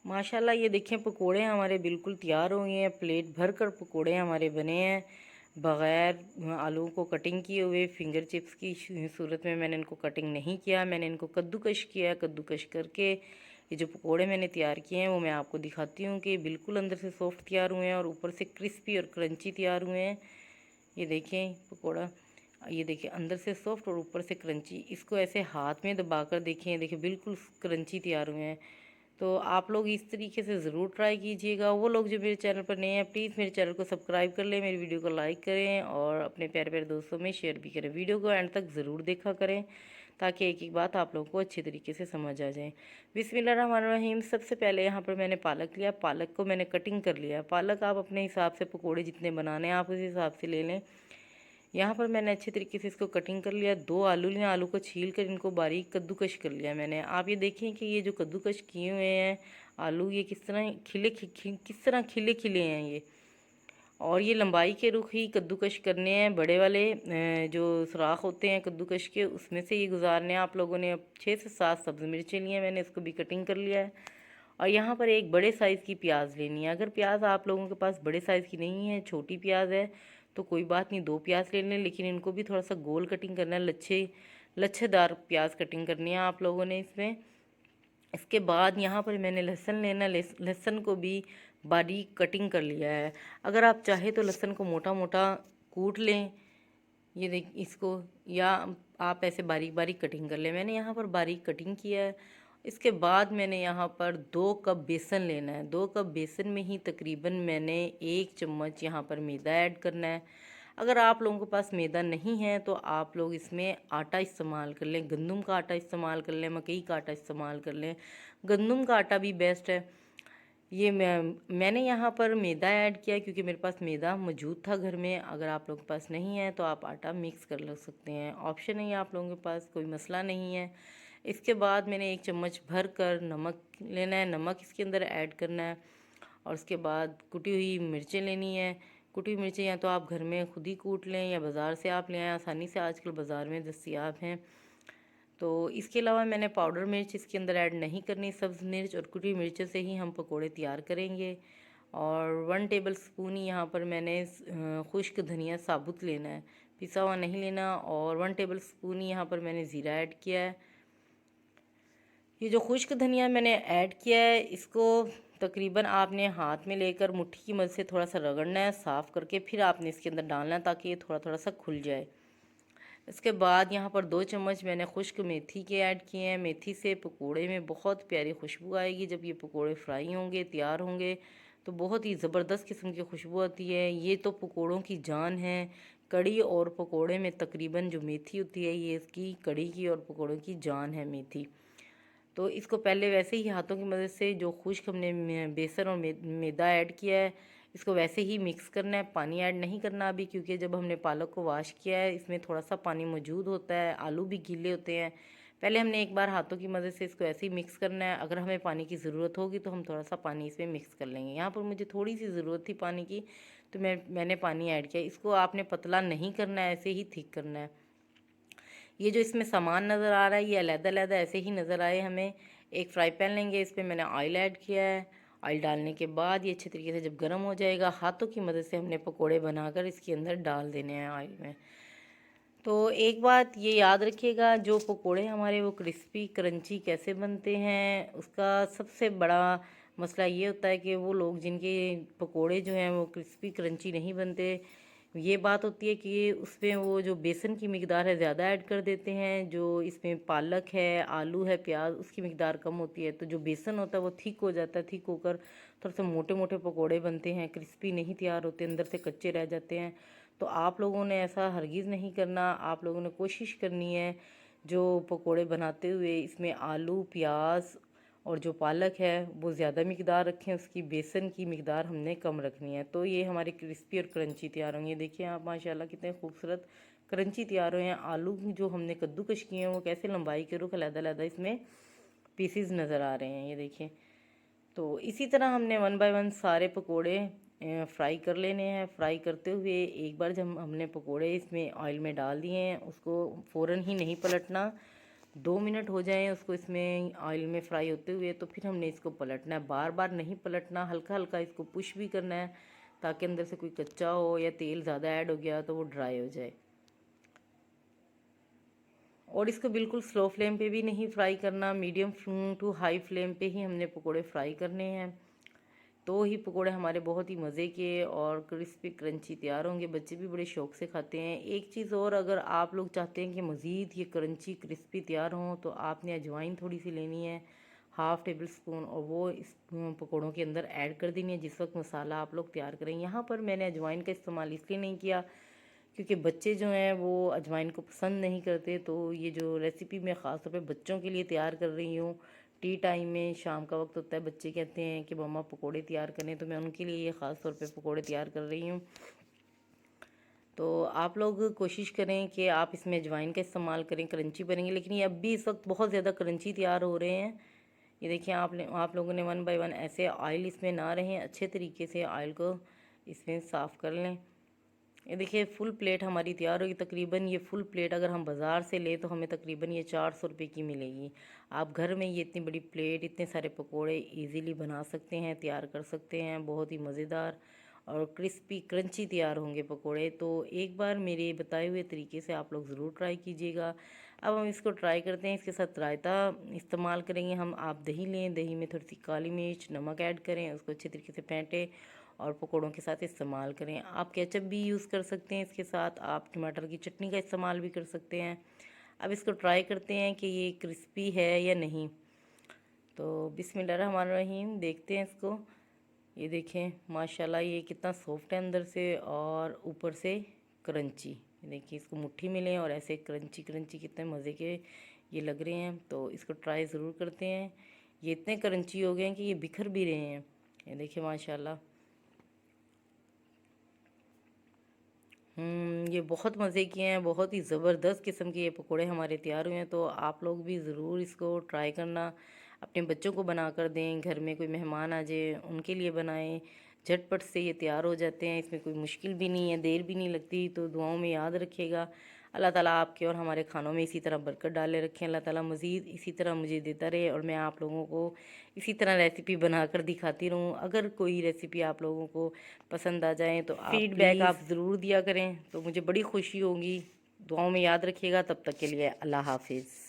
माशाल्लाह ये देखें पकोड़े हमारे बिल्कुल तैयार हो गए हैं। प्लेट भर कर पकोड़े हमारे बने हैं, बग़ैर आलू को कटिंग किए हुए। फिंगर चिप्स की सूरत में मैंने इनको कटिंग नहीं किया, मैंने इनको कद्दूकश किया। कद्दूकश करके ये जो पकोड़े मैंने तैयार किए हैं वो मैं आपको दिखाती हूँ कि बिल्कुल अंदर से सॉफ्ट तैयार हुए हैं और ऊपर से क्रिस्पी और क्रंची तैयार हुए हैं। ये देखें पकोड़ा, ये देखिए अंदर से सॉफ्ट और ऊपर से क्रंची। इसको ऐसे हाथ में दबाकर देखें, देखिए बिल्कुल क्रंची तैयार हुए हैं। तो आप लोग इस तरीके से ज़रूर ट्राई कीजिएगा। वो लोग जो मेरे चैनल पर नए हैं प्लीज़ मेरे चैनल को सब्सक्राइब कर लें, मेरी वीडियो को लाइक करें और अपने प्यारे प्यारे दोस्तों में शेयर भी करें। वीडियो को एंड तक ज़रूर देखा करें ताकि एक एक बात आप लोगों को अच्छे तरीके से समझ आ जाए। बिस्मिल्लाहिर्रहमानिर्रहीम। सबसे पहले यहाँ पर मैंने पालक लिया, पालक को मैंने कटिंग कर लिया। पालक आप अपने हिसाब से पकौड़े जितने बनाने हैं आप उस हिसाब से ले लें। यहाँ पर मैंने अच्छे तरीके से इसको कटिंग कर लिया। 2 आलू लिए, आलू को छील कर इनको बारीक कद्दूकश कर लिया मैंने। आप ये देखें कि ये जो कद्दूकश किए हुए हैं आलू, ये किस तरह किस तरह खिले खिले हैं ये। और ये लंबाई के रुख ही कद्दूकश करने हैं। बड़े वाले जो सुराख होते हैं कद्दूकश के उसमें से ये गुजारने हैं आप लोगों ने। अब 6 से 7 सब्ज़ मिर्चें लिए हैं मैंने, इसको भी कटिंग कर लिया है। और यहाँ पर एक बड़े साइज़ की प्याज लेनी है। अगर प्याज आप लोगों के पास बड़े साइज़ की नहीं है, छोटी प्याज है, तो कोई बात नहीं, 2 प्याज ले लें, लेकिन इनको भी थोड़ा सा गोल कटिंग करना है। लच्छेदार प्याज कटिंग करनी है आप लोगों ने इसमें। इसके बाद यहाँ पर मैंने लहसुन लेना, लहसुन को भी बारीक कटिंग कर लिया है। अगर आप चाहे तो लहसुन को मोटा मोटा कूट लें, ये देख इसको, या आप ऐसे बारीक बारीक कटिंग कर लें। मैंने यहाँ पर बारीक कटिंग किया है। इसके बाद मैंने यहाँ पर 2 कप बेसन लेना है। 2 कप बेसन में ही तकरीबन मैंने 1 चम्मच यहाँ पर मैदा ऐड करना है। अगर आप लोगों के पास मैदा नहीं है तो आप लोग इसमें आटा इस्तेमाल कर लें, गंदम का आटा इस्तेमाल कर लें, मकई का आटा इस्तेमाल कर लें। गंदम का आटा भी बेस्ट है। ये मैंने यहाँ पर मैदा ऐड किया क्योंकि मेरे पास मैदा मौजूद था घर में। अगर आप लोगों के पास नहीं है तो आप आटा मिक्स कर लग सकते हैं, ऑप्शन है आप लोगों के पास, कोई मसला नहीं है। इसके बाद मैंने 1 चम्मच भर कर नमक लेना है, नमक इसके अंदर ऐड करना है। और उसके बाद कुटी हुई मिर्चें लेनी है। कुटी हुई मिर्चें या तो आप घर में खुद ही कूट लें या बाज़ार से आप ले आएँ, आसानी से आजकल बाज़ार में दस्तयाब हैं। तो इसके अलावा मैंने पाउडर मिर्च इसके अंदर ऐड नहीं करनी, सब्ज़ मिर्च और कुटी मिर्चों से ही हम पकोड़े तैयार करेंगे। और 1 टेबल स्पून ही यहाँ पर मैंने खुश्क धनिया साबुत लेना है, पिसा हुआ नहीं लेना। और 1 टेबल स्पून ही यहाँ पर मैंने ज़ीरा ऐड किया है। ये जो खुश्क धनिया मैंने ऐड किया है इसको तकरीबन आपने हाथ में लेकर मुट्ठी की मदद से थोड़ा सा रगड़ना है, साफ़ करके फिर आपने इसके अंदर डालना है ताकि ये थोड़ा थोड़ा सा खुल जाए। इसके बाद यहाँ पर 2 चम्मच मैंने खुश्क मेथी के ऐड किए हैं। मेथी से पकोड़े में बहुत प्यारी खुशबू आएगी। जब ये पकोड़े फ्राई होंगे, तैयार होंगे, तो बहुत ही ज़बरदस्त किस्म की खुशबू आती है। ये तो पकोड़ों की जान है। कड़ी और पकोड़े में तकरीबन जो मेथी होती है ये इसकी कड़ी की और पकोड़ों की जान है मेथी। तो इसको पहले वैसे ही हाथों की मदद से जो खुश्क हमने बेसन और मैदा ऐड किया है इसको वैसे ही मिक्स करना है। पानी ऐड नहीं करना अभी, क्योंकि जब हमने पालक को वॉश किया है इसमें थोड़ा सा पानी मौजूद होता है, आलू भी गीले होते हैं। पहले हमने एक बार हाथों की मदद से इसको ऐसे ही मिक्स करना है। अगर हमें पानी की ज़रूरत होगी तो हम थोड़ा सा पानी इसमें मिक्स कर लेंगे। यहाँ पर मुझे थोड़ी सी ज़रूरत थी पानी की तो मैंने पानी ऐड किया। इसको आपने पतला नहीं करना है, ऐसे ही थिक करना है। ये जो इसमें सामान नज़र आ रहा है ये अलग-अलग ऐसे ही नज़र आए हमें। एक फ्राई पैन लेंगे, इस पर मैंने ऑयल ऐड किया है। ऑयल डालने के बाद ये अच्छे तरीके से जब गर्म हो जाएगा हाथों की मदद से हमने पकोड़े बनाकर इसके अंदर डाल देने हैं ऑयल में। तो एक बात ये याद रखिएगा, जो पकोड़े हमारे वो क्रिस्पी क्रंची कैसे बनते हैं उसका सबसे बड़ा मसला ये होता है कि वो लोग जिनके पकोड़े जो हैं वो क्रिस्पी क्रंची नहीं बनते, ये बात होती है कि उसमें वो जो बेसन की मिकदार है ज़्यादा ऐड कर देते हैं। जो इसमें पालक है, आलू है, प्याज, उसकी मिकदार कम होती है। तो जो बेसन होता है वो थिक हो जाता है, थिक होकर थोड़ा सा मोटे मोटे पकोड़े बनते हैं, क्रिस्पी नहीं तैयार होते, अंदर से कच्चे रह जाते हैं। तो आप लोगों ने ऐसा हरगिज़ नहीं करना। आप लोगों ने कोशिश करनी है जो पकोड़े बनाते हुए इसमें आलू, प्याज और जो पालक है वो ज़्यादा मिकदार रखें, उसकी बेसन की मिकदार हमने कम रखनी है। तो ये हमारे क्रिस्पी और क्रंची तैयार होंगे। देखिए आप माशाल्लाह कितने खूबसूरत क्रंची तैयार हुए हैं। आलू जो हमने कद्दूकश किए हैं वो कैसे लंबाई के रुख अलग-अलग इसमें पीसीज नज़र आ रहे हैं, ये देखिए। तो इसी तरह हमने 1 बाय 1 सारे पकोड़े फ्राई कर लेने हैं। फ्राई करते हुए एक बार जब हमने पकोड़े इसमें ऑयल में डाल दिए हैं उसको फ़ौरन ही नहीं पलटना। 2 मिनट हो जाएं उसको इसमें ऑयल में फ्राई होते हुए, तो फिर हमने इसको पलटना है। बार बार नहीं पलटना, हल्का हल्का इसको पुश भी करना है ताकि अंदर से कोई कच्चा हो या तेल ज़्यादा ऐड हो गया तो वो ड्राई हो जाए। और इसको बिल्कुल स्लो फ्लेम पे भी नहीं फ्राई करना, मीडियम टू हाई फ्लेम पे ही हमने पकोड़े फ्राई करने हैं। तो ही पकोड़े हमारे बहुत ही मज़े के और क्रिस्पी क्रंची तैयार होंगे। बच्चे भी बड़े शौक से खाते हैं। एक चीज़ और, अगर आप लोग चाहते हैं कि मज़ीद ये क्रंची क्रिस्पी तैयार हों तो आपने अजवाइन थोड़ी सी लेनी है, हाफ़ टेबल स्पून, और वो इस पकौड़ों के अंदर ऐड कर देनी है जिस वक्त मसाला आप लोग तैयार करें। यहाँ पर मैंने अजवाइन का इस्तेमाल इसलिए नहीं किया क्योंकि बच्चे जो हैं वो अजवाइन को पसंद नहीं करते। तो ये जो रेसिपी मैं ख़ास तौर पे बच्चों के लिए तैयार कर रही हूँ, टी टाइम में शाम का वक्त होता है, बच्चे कहते हैं कि मम्मा पकोड़े तैयार करें, तो मैं उनके लिए ये ख़ास तौर पे पकोड़े तैयार कर रही हूँ। तो आप लोग कोशिश करें कि आप इसमें अजवाइन का इस्तेमाल करें, क्रंची बनेंगे। लेकिन ये अब भी इस वक्त बहुत ज़्यादा क्रंची तैयार हो रहे हैं। ये देखिए, आप लोगों ने 1 बाय 1 ऐसे ऑयल इसमें ना रहें, अच्छे तरीके से ऑयल को इसमें साफ़ कर लें। ये देखिए, फुल प्लेट हमारी तैयार होगी। तकरीबन ये फुल प्लेट अगर हम बाज़ार से लें तो हमें तकरीबन ये 400 रुपये की मिलेगी। आप घर में ये इतनी बड़ी प्लेट, इतने सारे पकोड़े इजीली बना सकते हैं, तैयार कर सकते हैं। बहुत ही मज़ेदार और क्रिस्पी क्रंची तैयार होंगे पकोड़े। तो एक बार मेरे बताए हुए तरीके से आप लोग ज़रूर ट्राई कीजिएगा। अब हम इसको ट्राई करते हैं। इसके साथ रायता इस्तेमाल करेंगे हम। आप दही लें, दही में थोड़ी सी काली मिर्च, नमक ऐड करें, उसको अच्छे तरीके से फेंटें और पकोड़ों के साथ इस्तेमाल करें। आप केचप भी यूज़ कर सकते हैं इसके साथ, आप टमाटर की चटनी का इस्तेमाल भी कर सकते हैं। अब इसको ट्राई करते हैं कि ये क्रिस्पी है या नहीं। तो बिस्मिल्लाहिर्रहमानिर्रहीम, देखते हैं इसको। ये देखें, माशाल्लाह ये कितना सॉफ्ट है अंदर से और ऊपर से क्रंची। देखिए, इसको मुट्ठी में लें और ऐसे क्रंची क्रंची कितने मज़े के ये लग रहे हैं। तो इसको ट्राई ज़रूर करते हैं। ये इतने क्रंची हो गए हैं कि ये बिखर भी रहे हैं। ये देखिए माशाल्लाह। ये बहुत मज़े के हैं, बहुत ही ज़बरदस्त किस्म के ये पकोड़े हमारे तैयार हुए हैं। तो आप लोग भी ज़रूर इसको ट्राई करना, अपने बच्चों को बना कर दें, घर में कोई मेहमान आ जाए उनके लिए बनाएं। झटपट से ये तैयार हो जाते हैं, इसमें कोई मुश्किल भी नहीं है, देर भी नहीं लगती। तो दुआओं में याद रखिएगा। अल्लाह ताला आपके और हमारे खानों में इसी तरह बरकत डाले रखें। अल्लाह ताला मज़ीद इसी तरह मुझे देता रहे और मैं आप लोगों को इसी तरह रेसिपी बनाकर दिखाती रहूँ। अगर कोई रेसिपी आप लोगों को पसंद आ जाए तो फीडबैक आप ज़रूर दिया करें, तो मुझे बड़ी खुशी होगी। दुआओं में याद रखिएगा। तब तक के लिए अल्लाह हाफिज़।